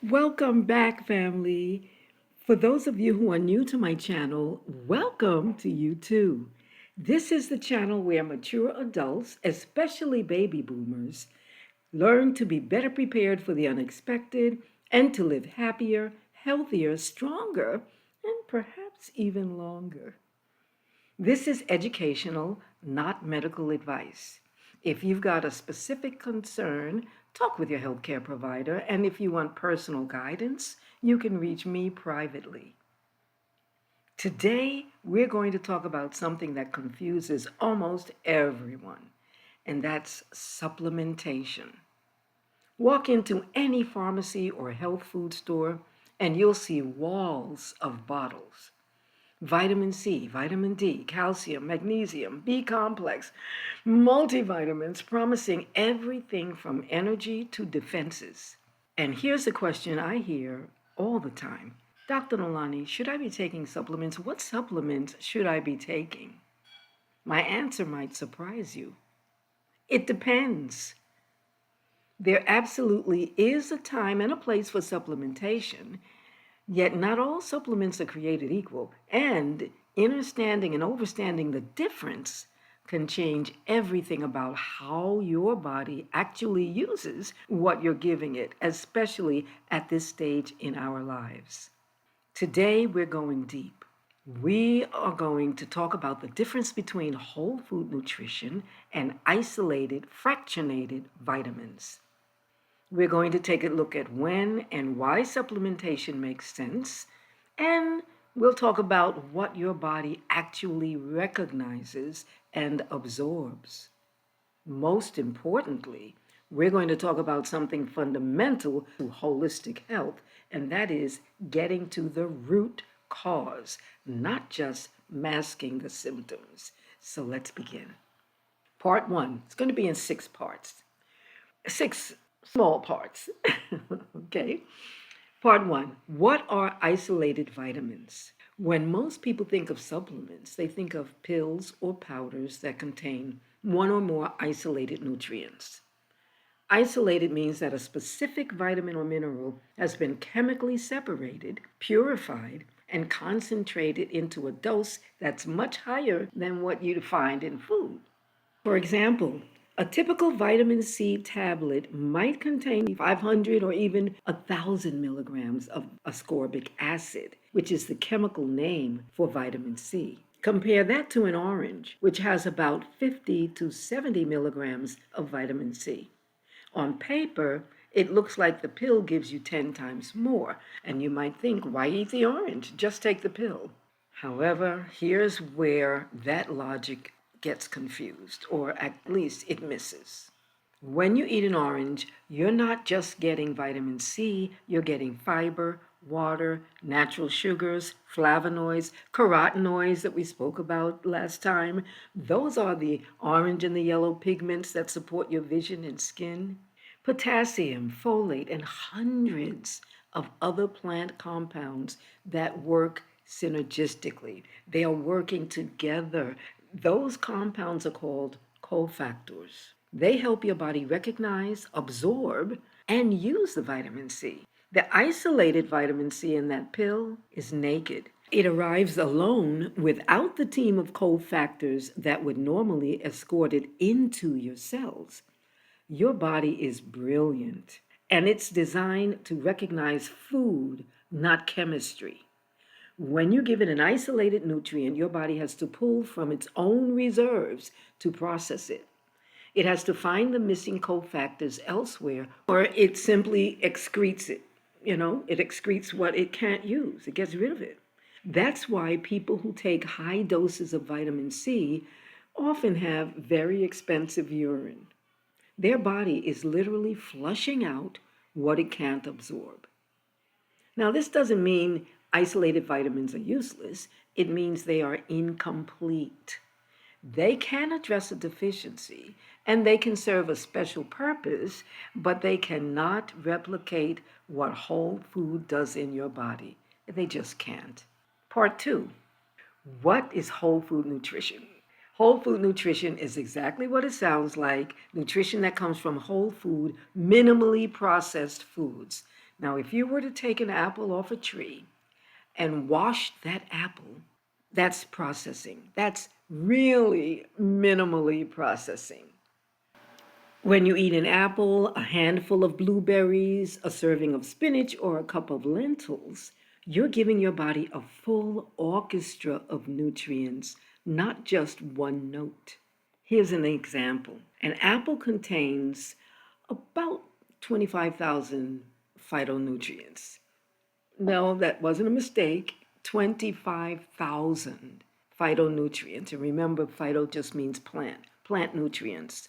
Welcome back, family. For those of you who are new to my channel, welcome to you too. This is the channel where mature adults, especially baby boomers, learn to be better prepared for the unexpected and to live happier, healthier, stronger, and perhaps even longer. This is educational, not medical advice. If you've got a specific concern, talk with your healthcare provider, and if you want personal guidance, you can reach me privately. Today, we're going to talk about something that confuses almost everyone, and that's supplementation. Walk into any pharmacy or health food store, and you'll see walls of bottles. Vitamin C, vitamin D, calcium, magnesium, B complex, multivitamins promising everything from energy to defenses. And here's a question I hear all the time. Dr. Nolani, should I be taking supplements? What supplements should I be taking? My answer might surprise you. It depends. There absolutely is a time and a place for supplementation, yet not all supplements are created equal, and understanding and overstanding the difference can change everything about how your body actually uses what you're giving it, especially at this stage in our lives. Today, we're going deep. We are going to talk about the difference between whole food nutrition and isolated, fractionated vitamins. We're going to take a look at when and why supplementation makes sense, and we'll talk about what your body actually recognizes and absorbs. Most importantly, we're going to talk about something fundamental to holistic health, and that is getting to the root cause, not just masking the symptoms. So let's begin. Part one, it's going to be in 6 parts. 6 small parts. Okay. Part one, what are isolated vitamins? When most people think of supplements, they think of pills or powders that contain one or more isolated nutrients. Isolated means that a specific vitamin or mineral has been chemically separated, purified, and concentrated into a dose that's much higher than what you'd find in food. For example, a typical vitamin C tablet might contain 500 or even 1,000 milligrams of ascorbic acid, which is the chemical name for vitamin C. Compare that to an orange, which has about 50 to 70 milligrams of vitamin C. On paper, it looks like the pill gives you 10 times more, and you might think, why eat the orange? Just take the pill. However, here's where that logic gets confused, or at least it misses. When you eat an orange, you're not just getting vitamin C, you're getting fiber, water, natural sugars, flavonoids, carotenoids that we spoke about last time. Those are the orange and the yellow pigments that support your vision and skin. Potassium, folate, and hundreds of other plant compounds that work synergistically. They are working together. Those compounds are called cofactors. They help your body recognize, absorb, and use the vitamin C. The isolated vitamin C in that pill is naked. It arrives alone without the team of cofactors that would normally escort it into your cells. Your body is brilliant, and it's designed to recognize food, not chemistry. When you give it an isolated nutrient, your body has to pull from its own reserves to process it. It has to find the missing cofactors elsewhere, or it simply excretes it. It excretes what it can't use, it gets rid of it. That's why people who take high doses of vitamin C often have very expensive urine. Their body is literally flushing out what it can't absorb. Now, this doesn't mean isolated vitamins are useless. It means they are incomplete. They can address a deficiency and they can serve a special purpose, but they cannot replicate what whole food does in your body. They just can't. Part two, what is whole food nutrition? Whole food nutrition is exactly what it sounds like, nutrition that comes from whole food, minimally processed foods. Now, if you were to take an apple off a tree and wash that apple, that's processing. That's really minimally processing. When you eat an apple, a handful of blueberries, a serving of spinach, or a cup of lentils, you're giving your body a full orchestra of nutrients, not just one note. Here's an example. An apple contains about 25,000 phytonutrients. No, that wasn't a mistake. 25,000 phytonutrients. And remember, phyto just means plant nutrients.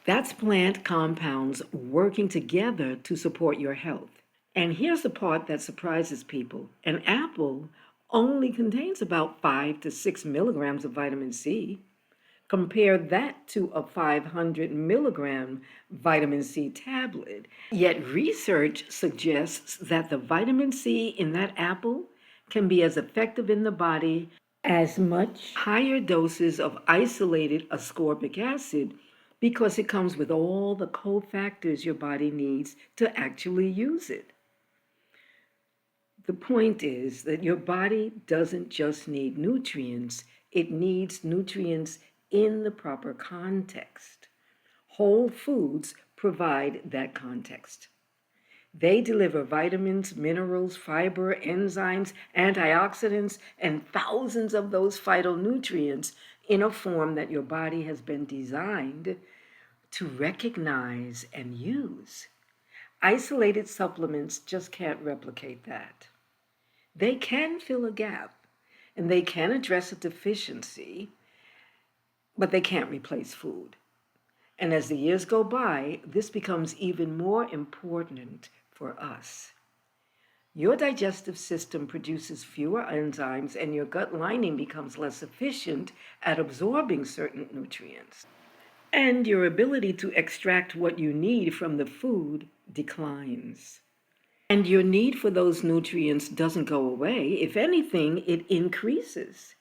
That's plant compounds working together to support your health. And here's the part that surprises people. An apple only contains about 5 to 6 milligrams of vitamin C. Compare that to a 500 milligram vitamin C tablet. Yet research suggests that the vitamin C in that apple can be as effective in the body as much higher doses of isolated ascorbic acid because it comes with all the cofactors your body needs to actually use it. The point is that your body doesn't just need nutrients, it needs nutrients in the proper context. Whole foods provide that context. They deliver vitamins, minerals, fiber, enzymes, antioxidants, and thousands of those phytonutrients in a form that your body has been designed to recognize and use. Isolated supplements just can't replicate that. They can fill a gap and they can address a deficiency, but they can't replace food. And as the years go by, this becomes even more important for us. Your digestive system produces fewer enzymes and your gut lining becomes less efficient at absorbing certain nutrients. And your ability to extract what you need from the food declines. And your need for those nutrients doesn't go away. If anything, it increases.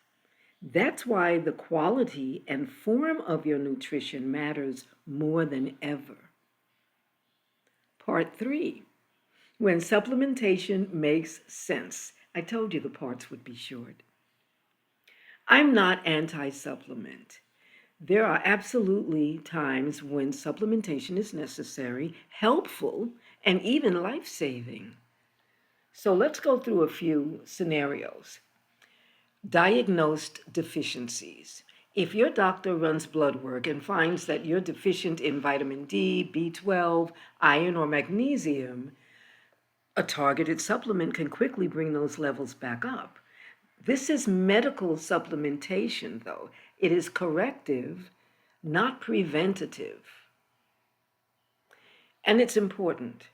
That's why the quality and form of your nutrition matters more than ever. Part 3, when supplementation makes sense. I told you the parts would be short. I'm not anti-supplement. There are absolutely times when supplementation is necessary, helpful, and even life-saving. So let's go through a few scenarios. Diagnosed deficiencies. If your doctor runs blood work and finds that you're deficient in vitamin D, B12, iron, or magnesium, a targeted supplement can quickly bring those levels back up. This is medical supplementation, though. It is corrective, not preventative. And it's important.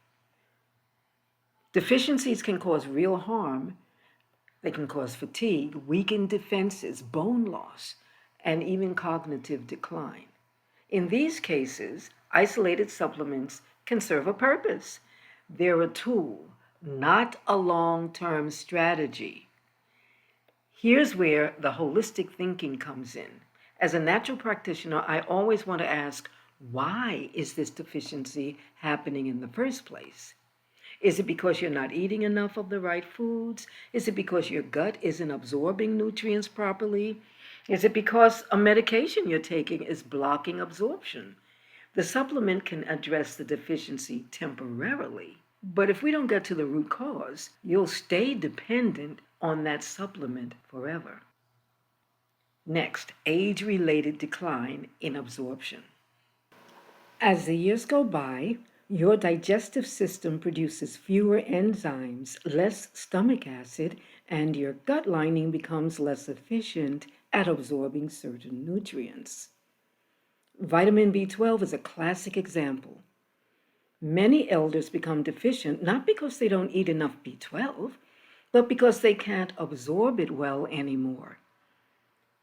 Deficiencies can cause real harm. They can cause fatigue, weakened defenses, bone loss, and even cognitive decline. In these cases, isolated supplements can serve a purpose. They're a tool, not a long-term strategy. Here's where the holistic thinking comes in. As a natural practitioner, I always want to ask, why is this deficiency happening in the first place? Is it because you're not eating enough of the right foods? Is it because your gut isn't absorbing nutrients properly? Is it because a medication you're taking is blocking absorption? The supplement can address the deficiency temporarily, but if we don't get to the root cause, you'll stay dependent on that supplement forever. Next, age-related decline in absorption. As the years go by, your digestive system produces fewer enzymes, less stomach acid, and your gut lining becomes less efficient at absorbing certain nutrients. Vitamin B12 is a classic example. Many elders become deficient not because they don't eat enough B12, but because they can't absorb it well anymore.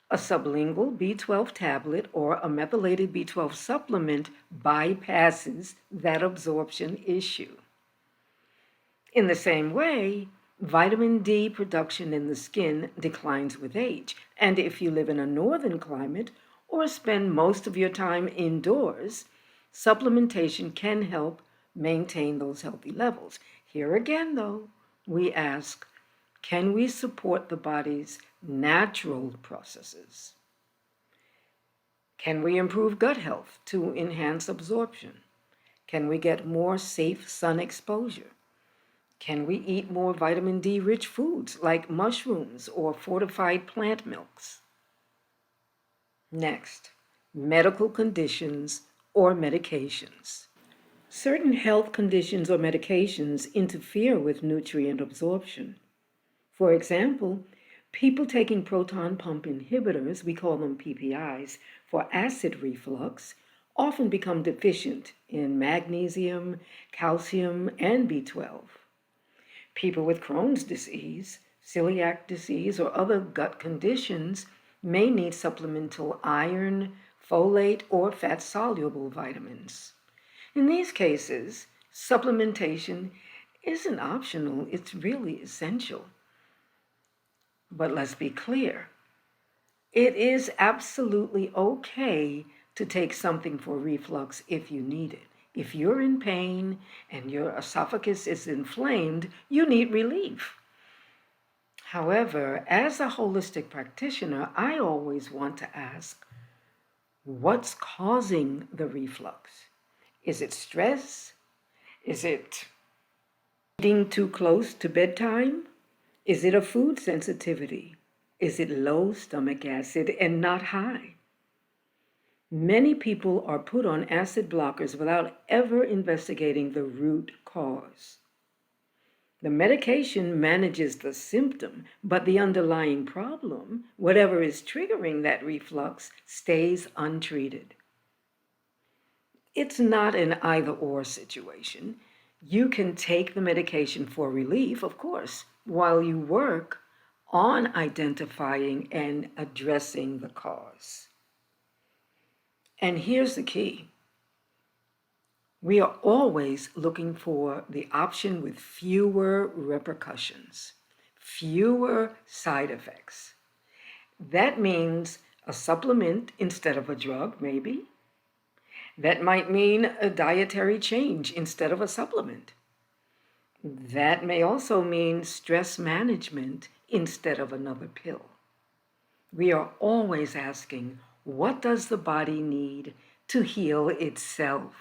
A sublingual B12 tablet or a methylated B12 supplement bypasses that absorption issue. In the same way, vitamin D production in the skin declines with age, and if you live in a northern climate or spend most of your time indoors, supplementation can help maintain those healthy levels. Here again, though, we ask, can we support the body's natural processes? Can we improve gut health to enhance absorption? Can we get more safe sun exposure? Can we eat more vitamin D-rich foods like mushrooms or fortified plant milks? Next, medical conditions or medications. Certain health conditions or medications interfere with nutrient absorption. For example, people taking proton pump inhibitors, we call them PPIs, for acid reflux, often become deficient in magnesium, calcium, and B12. People with Crohn's disease, celiac disease, or other gut conditions may need supplemental iron, folate, or fat-soluble vitamins. In these cases, supplementation isn't optional, it's really essential. But let's be clear, it is absolutely okay to take something for reflux if you need it. If you're in pain and your esophagus is inflamed, you need relief. However, as a holistic practitioner, I always want to ask, what's causing the reflux? Is it stress? Is it eating too close to bedtime? Is it a food sensitivity? Is it low stomach acid and not high? Many people are put on acid blockers without ever investigating the root cause. The medication manages the symptom, but the underlying problem, whatever is triggering that reflux, stays untreated. It's not an either-or situation. You can take the medication for relief, of course, while you work on identifying and addressing the cause. And here's the key. We are always looking for the option with fewer repercussions, fewer side effects. That means a supplement instead of a drug, maybe. That might mean a dietary change instead of a supplement. That may also mean stress management instead of another pill. We are always asking, what does the body need to heal itself?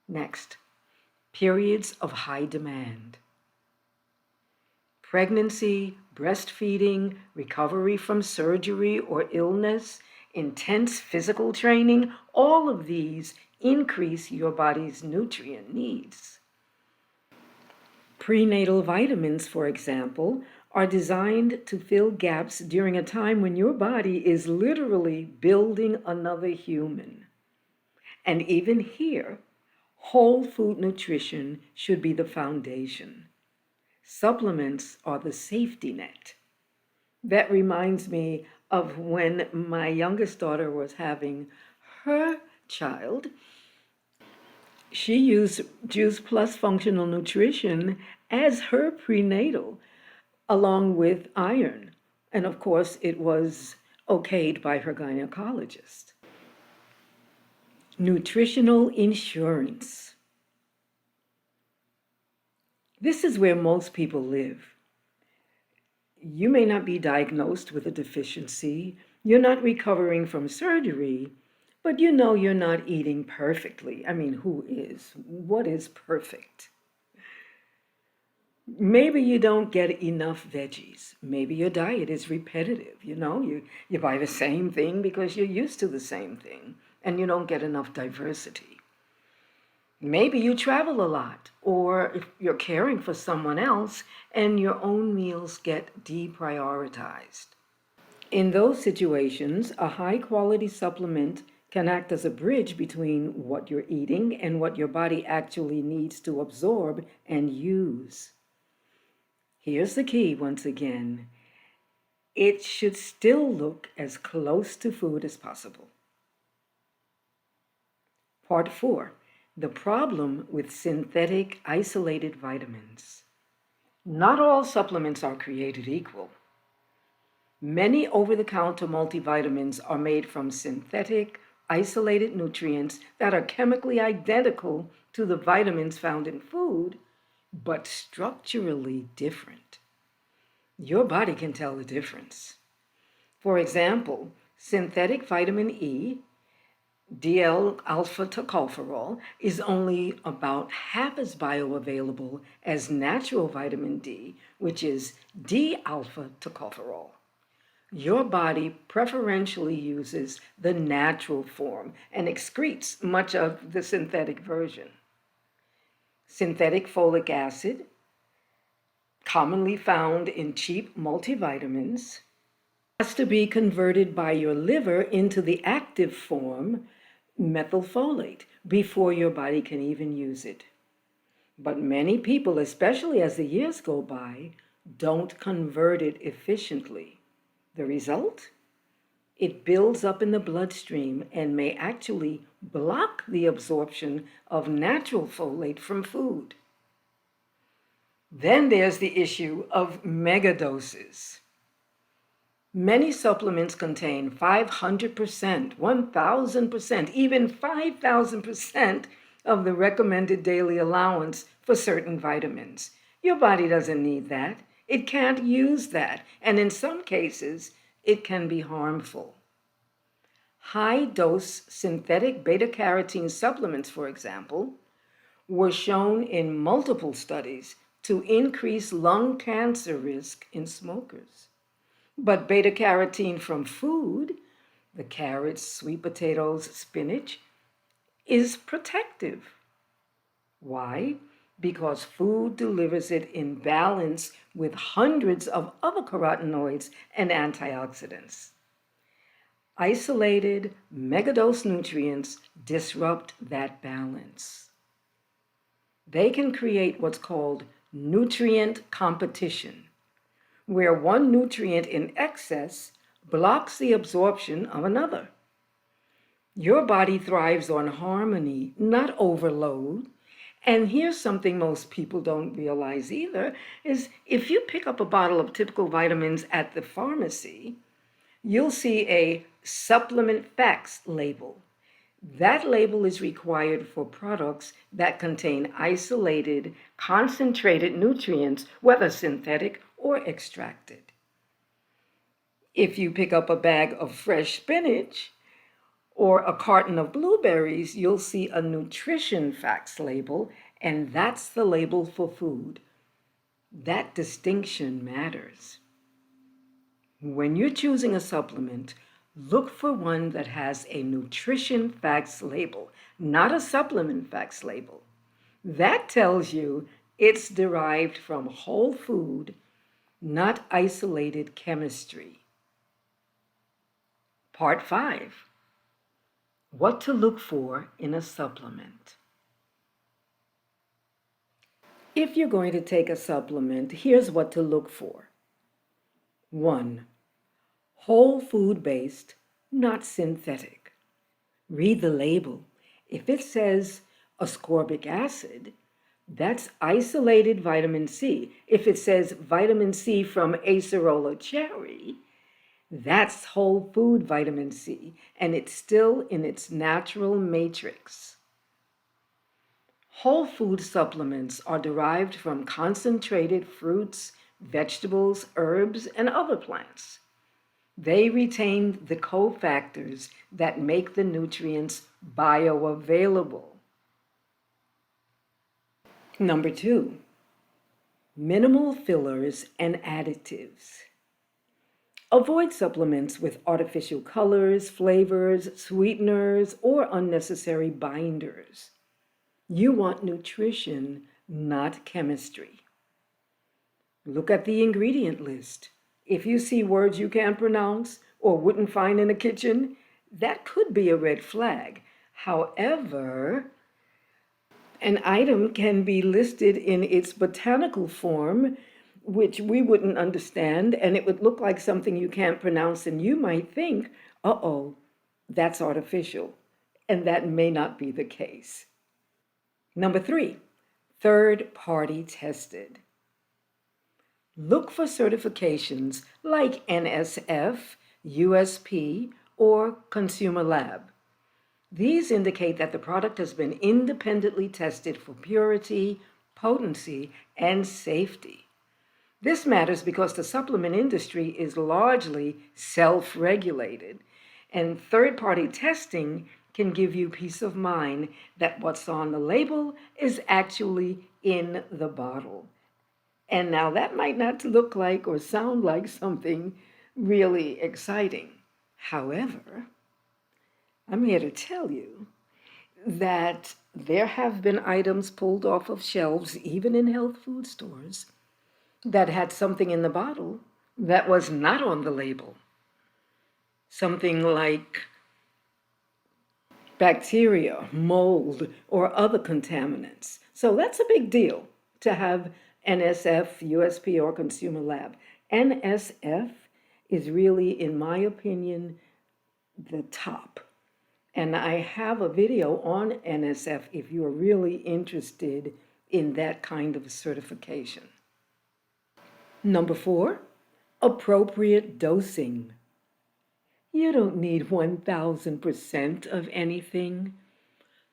Next, periods of high demand. Pregnancy, breastfeeding, recovery from surgery or illness, intense physical training, all of these increase your body's nutrient needs. Prenatal vitamins, for example, are designed to fill gaps during a time when your body is literally building another human. And even here, whole food nutrition should be the foundation. Supplements are the safety net. That reminds me of when my youngest daughter was having her child. She used Juice Plus Functional Nutrition as her prenatal, along with iron. And of course, it was okayed by her gynecologist. Nutritional insurance. This is where most people live. You may not be diagnosed with a deficiency, you're not recovering from surgery, but you know you're not eating perfectly. I mean, who is? What is perfect? Maybe you don't get enough veggies. Maybe your diet is repetitive. You buy the same thing because you're used to the same thing, and you don't get enough diversity. Maybe you travel a lot, or if you're caring for someone else and your own meals get deprioritized. In those situations, a high-quality supplement can act as a bridge between what you're eating and what your body actually needs to absorb and use. Here's the key once again. It should still look as close to food as possible. Part 4. The problem with synthetic isolated vitamins. Not all supplements are created equal. Many over-the-counter multivitamins are made from synthetic, isolated nutrients that are chemically identical to the vitamins found in food, but structurally different. Your body can tell the difference. For example, synthetic vitamin E, DL alpha tocopherol, is only about half as bioavailable as natural vitamin D, which is D alpha tocopherol. Your body preferentially uses the natural form and excretes much of the synthetic version. Synthetic folic acid, commonly found in cheap multivitamins, has to be converted by your liver into the active form, methylfolate, before your body can even use it. But many people, especially as the years go by, don't convert it efficiently. The result? It builds up in the bloodstream and may actually block the absorption of natural folate from food. Then there's the issue of megadoses. Many supplements contain 500%, 1,000%, even 5,000% of the recommended daily allowance for certain vitamins. Your body doesn't need that. It can't use that, and in some cases, it can be harmful. High-dose synthetic beta-carotene supplements, for example, were shown in multiple studies to increase lung cancer risk in smokers. But beta-carotene from food, the carrots, sweet potatoes, spinach, is protective. Why? Because food delivers it in balance with hundreds of other carotenoids and antioxidants. Isolated megadose nutrients disrupt that balance. They can create what's called nutrient competition, where one nutrient in excess blocks the absorption of another. Your body thrives on harmony, not overload. And here's something most people don't realize either, is if you pick up a bottle of typical vitamins at the pharmacy, you'll see a supplement facts label. That label is required for products that contain isolated, concentrated nutrients, whether synthetic or extracted. If you pick up a bag of fresh spinach or a carton of blueberries, you'll see a nutrition facts label, and that's the label for food. That distinction matters. When you're choosing a supplement, look for one that has a nutrition facts label, not a supplement facts label. That tells you it's derived from whole food, not isolated chemistry. Part 5. What to look for in a supplement. If you're going to take a supplement, here's what to look for. 1. Whole food based, not synthetic. Read the label. If it says ascorbic acid, that's isolated vitamin C. If it says vitamin C from acerola cherry, that's whole food vitamin C, and it's still in its natural matrix. Whole food supplements are derived from concentrated fruits, vegetables, herbs, and other plants. They retain the cofactors that make the nutrients bioavailable. Number 2, minimal fillers and additives. Avoid supplements with artificial colors, flavors, sweeteners, or unnecessary binders. You want nutrition, not chemistry. Look at the ingredient list. If you see words you can't pronounce or wouldn't find in a kitchen, that could be a red flag. However, an item can be listed in its botanical form, which we wouldn't understand, and it would look like something you can't pronounce, and you might think, uh-oh, that's artificial, and that may not be the case. Number 3, third-party tested. Look for certifications like NSF, USP, or Consumer Lab. These indicate that the product has been independently tested for purity, potency, and safety. This matters because the supplement industry is largely self-regulated, and third-party testing can give you peace of mind that what's on the label is actually in the bottle. And now that might not look like or sound like something really exciting. However, I'm here to tell you that there have been items pulled off of shelves, even in health food stores, that had something in the bottle that was not on the label. Something like bacteria, mold, or other contaminants. So that's a big deal to have NSF, USP, or Consumer Lab. NSF is really, in my opinion, the top. And I have a video on NSF if you're really interested in that kind of certification. Number 4, appropriate dosing. You don't need 1000% of anything.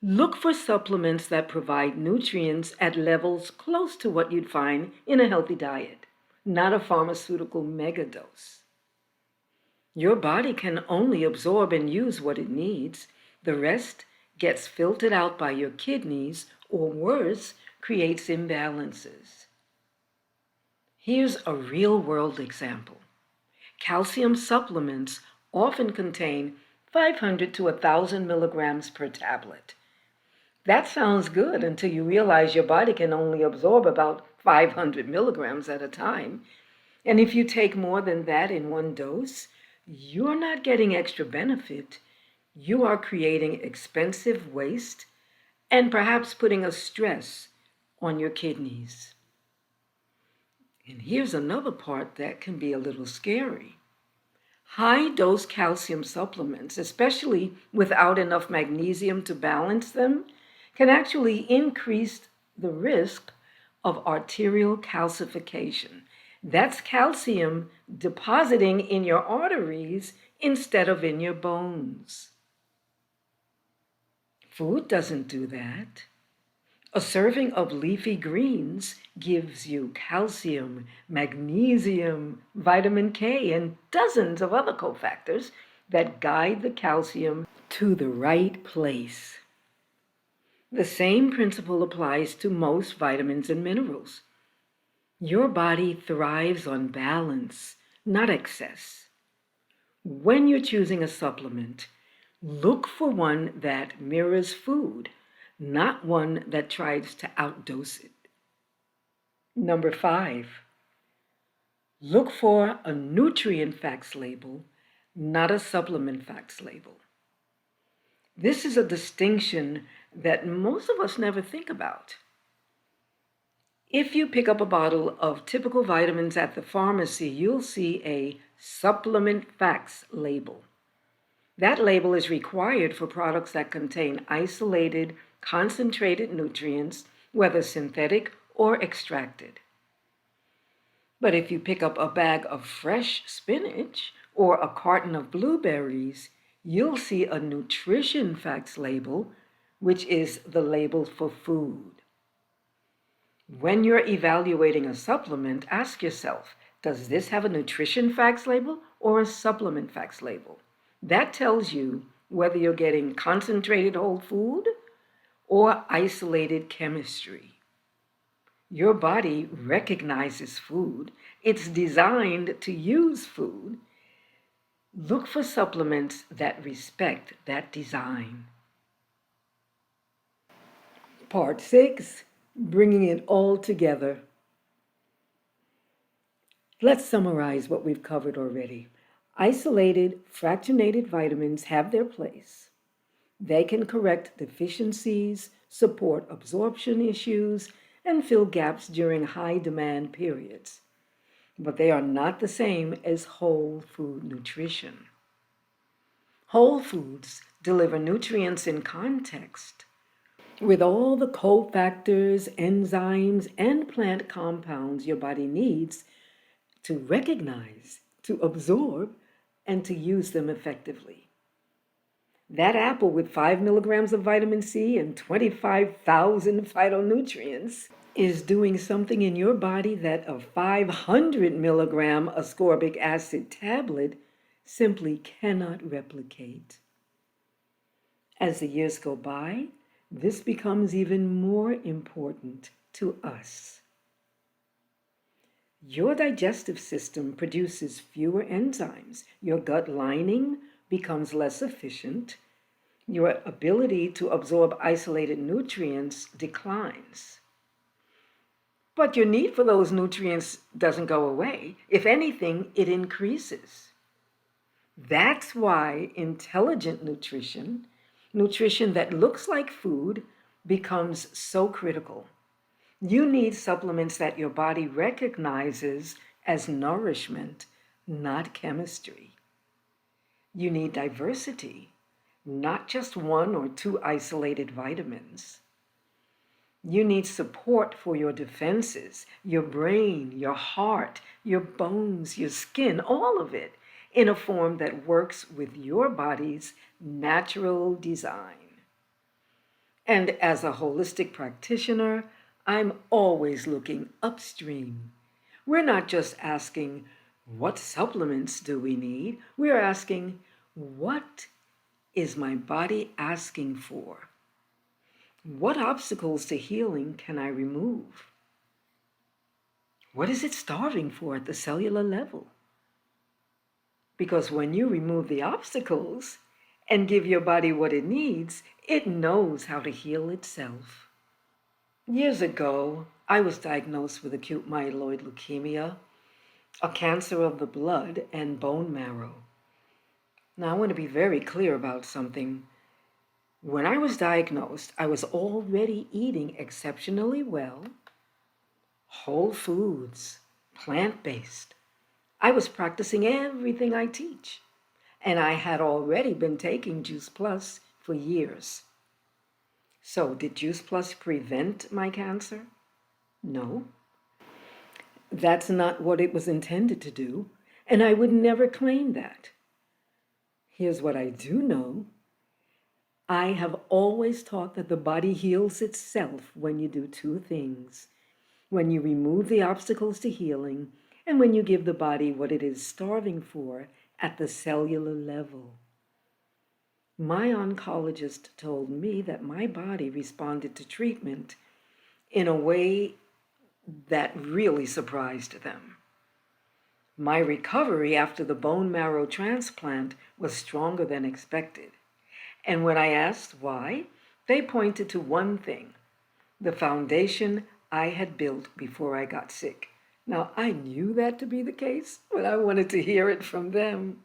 Look for supplements that provide nutrients at levels close to what you'd find in a healthy diet, not a pharmaceutical megadose. Your body can only absorb and use what it needs. The rest gets filtered out by your kidneys, or worse, creates imbalances. Here's a real-world example. Calcium supplements often contain 500 to 1,000 milligrams per tablet. That sounds good until you realize your body can only absorb about 500 milligrams at a time. And if you take more than that in one dose, you're not getting extra benefit. You are creating expensive waste and perhaps putting a stress on your kidneys. And here's another part that can be a little scary. High-dose calcium supplements, especially without enough magnesium to balance them, can actually increase the risk of arterial calcification. That's calcium depositing in your arteries instead of in your bones. Food doesn't do that. A serving of leafy greens gives you calcium, magnesium, vitamin K, and dozens of other cofactors that guide the calcium to the right place. The same principle applies to most vitamins and minerals. Your body thrives on balance, not excess. When you're choosing a supplement, look for one that mirrors food, not one that tries to outdose it. Number 5, look for a nutrient facts label, not a supplement facts label. This is a distinction that most of us never think about. If you pick up a bottle of typical vitamins at the pharmacy, you'll see a supplement facts label. That label is required for products that contain isolated, concentrated nutrients, whether synthetic or extracted. But if you pick up a bag of fresh spinach or a carton of blueberries, you'll see a nutrition facts label, which is the label for food. When you're evaluating a supplement, ask yourself, does this have a nutrition facts label or a supplement facts label? That tells you whether you're getting concentrated whole food or isolated chemistry. Your body recognizes food. It's designed to use food. Look for supplements that respect that design. Part 6, bringing it all together. Let's summarize what we've covered already. Isolated, fractionated vitamins have their place. They can correct deficiencies, support absorption issues, and fill gaps during high-demand periods. But they are not the same as whole food nutrition. Whole foods deliver nutrients in context, with all the cofactors, enzymes, and plant compounds your body needs to recognize, to absorb, and to use them effectively. That apple with 5 milligrams of vitamin C and 25,000 phytonutrients is doing something in your body that a 500 milligram ascorbic acid tablet simply cannot replicate. As the years go by, this becomes even more important to us. Your digestive system produces fewer enzymes. Your gut lining becomes less efficient. Your ability to absorb isolated nutrients declines. But your need for those nutrients doesn't go away. If anything, it increases. That's why intelligent nutrition, nutrition that looks like food, becomes so critical. You need supplements that your body recognizes as nourishment, not chemistry. You need diversity, not just one or two isolated vitamins. You need support for your defenses, your brain, your heart, your bones, your skin, all of it, in a form that works with your body's natural design. And as a holistic practitioner, I'm always looking upstream. We're not just asking, what supplements do we need? We're asking, what is my body asking for? What obstacles to healing can I remove? What is it starving for at the cellular level? Because when you remove the obstacles and give your body what it needs, it knows how to heal itself. Years ago, I was diagnosed with acute myeloid leukemia, a cancer of the blood and bone marrow. Now, I want to be very clear about something. When I was diagnosed, I was already eating exceptionally well, whole foods, plant-based. I was practicing everything I teach, and I had already been taking Juice Plus for years. So, did Juice Plus prevent my cancer? No. That's not what it was intended to do, and I would never claim that. Here's what I do know. I have always taught that the body heals itself when you do two things: when you remove the obstacles to healing, and when you give the body what it is starving for at the cellular level. My oncologist told me that my body responded to treatment in a way that really surprised them. My recovery after the bone marrow transplant was stronger than expected. And when I asked why, they pointed to one thing: the foundation I had built before I got sick. Now, I knew that to be the case, but I wanted to hear it from them.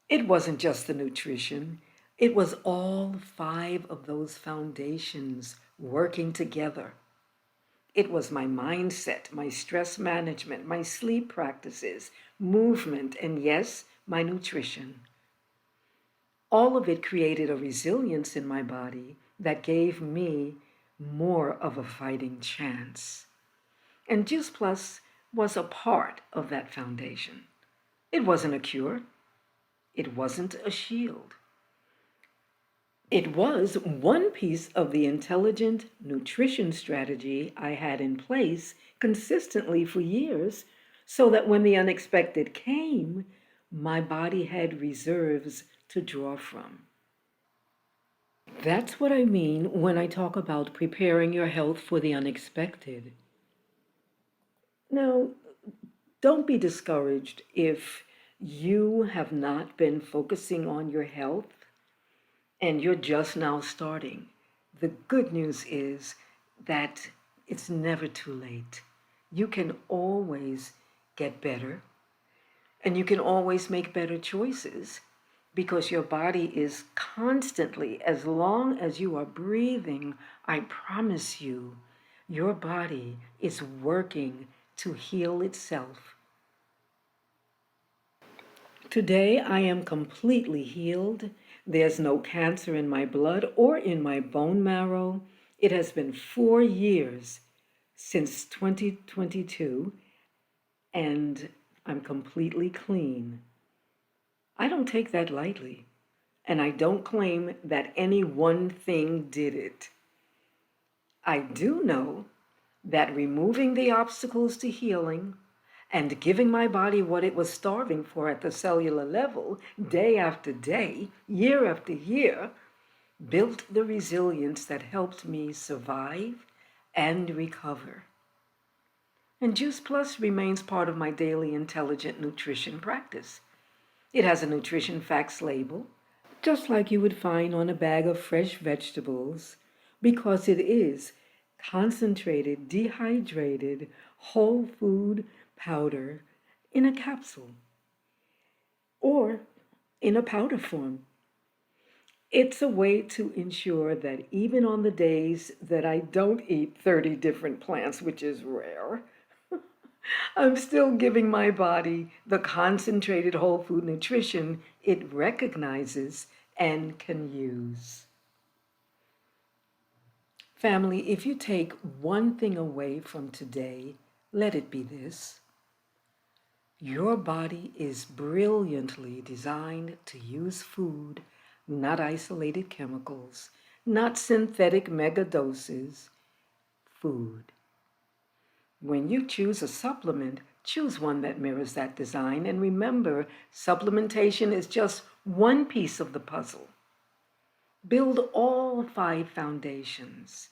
It wasn't just the nutrition, it was all 5 of those foundations working together. It was my mindset, my stress management, my sleep practices, movement, and yes, my nutrition. All of it created a resilience in my body that gave me more of a fighting chance. And Juice Plus was a part of that foundation. It wasn't a cure. It wasn't a shield. It was one piece of the intelligent nutrition strategy I had in place consistently for years, so that when the unexpected came, my body had reserves to draw from. That's what I mean when I talk about preparing your health for the unexpected. Now, don't be discouraged if you have not been focusing on your health and you're just now starting. The good news is that it's never too late. You can always get better, and you can always make better choices, because your body is constantly, as long as you are breathing, I promise you, your body is working to heal itself. Today, I am completely healed. There's no cancer in my blood or in my bone marrow. It has been 4 years since 2022, and I'm completely clean. I don't take that lightly. and I don't claim that any one thing did it. I do know that removing the obstacles to healing and giving my body what it was starving for at the cellular level, day after day, year after year, built the resilience that helped me survive and recover. And Juice Plus remains part of my daily intelligent nutrition practice. It has a nutrition facts label, just like you would find on a bag of fresh vegetables, because it is concentrated, dehydrated, whole food powder in a capsule or in a powder form. It's a way to ensure that even on the days that I don't eat 30 different plants, which is rare, I'm still giving my body the concentrated whole food nutrition it recognizes and can use. Family, if you take one thing away from today, let it be this. Your body is brilliantly designed to use food, not isolated chemicals, not synthetic megadoses, food. When you choose a supplement, choose one that mirrors that design. And remember, supplementation is just one piece of the puzzle. Build all 5 foundations.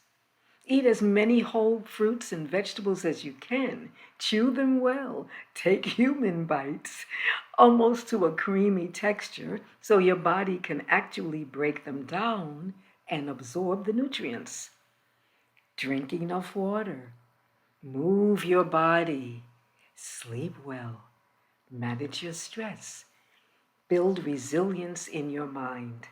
Eat as many whole fruits and vegetables as you can. Chew them well. Take human bites, almost to a creamy texture, so your body can actually break them down and absorb the nutrients. Drink enough water. Move your body. Sleep well. Manage your stress. Build resilience in your mind.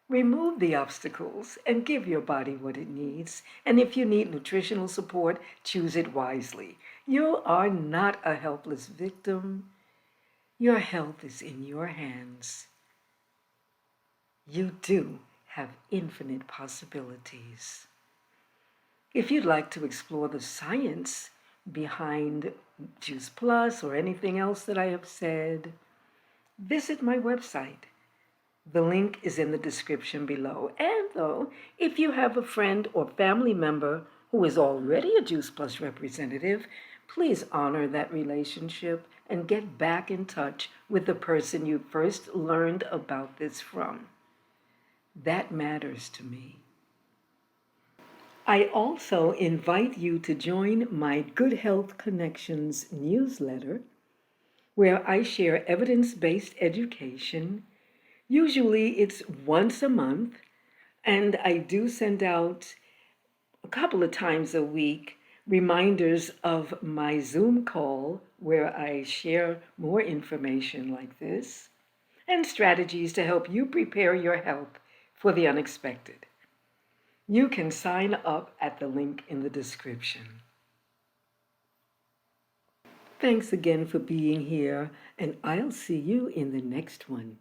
Remove the obstacles and give your body what it needs. And if you need nutritional support, choose it wisely. You are not a helpless victim. Your health is in your hands. You do have infinite possibilities. If you'd like to explore the science behind Juice Plus or anything else that I have said, visit my website. The link is in the description below. And though, if you have a friend or family member who is already a Juice Plus representative, please honor that relationship and get back in touch with the person you first learned about this from. That matters to me. I also invite you to join my Good Health Connections newsletter, where I share evidence-based education. Usually it's once a month, and I do send out a couple of times a week reminders of my Zoom call where I share more information like this and strategies to help you prepare your health for the unexpected. You can sign up at the link in the description. Thanks again for being here, and I'll see you in the next one.